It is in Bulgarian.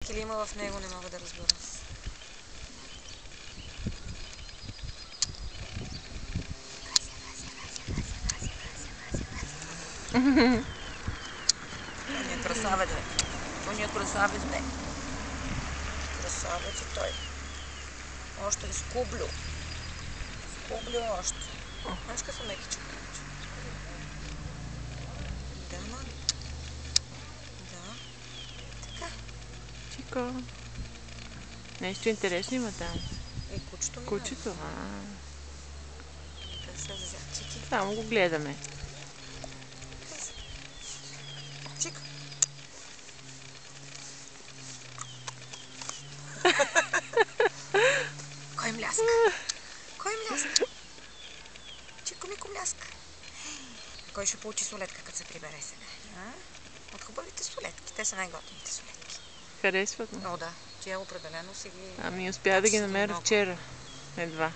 Солетки ли има в него, не мога да разбера. Он е красавец, бе. Он е красавец, бе. Красавец е той. Още е скублю. Скублю още. Знаеш къде са мекички? Да, мам. Да. Така. Чико. Нещо интересно има там. И кучето ми. Кучето? Къде са зайчики? Само го гледаме. Чик. Кой мляска? Кой мляска? Чико Мико мляска. Кой ще получи солетка, като се прибере сега? От хубавите солетки. Те са най-готините солетки. Харесват му? О, да. Тя определено си ги... Ами успя да ги намеря вчера. Едва.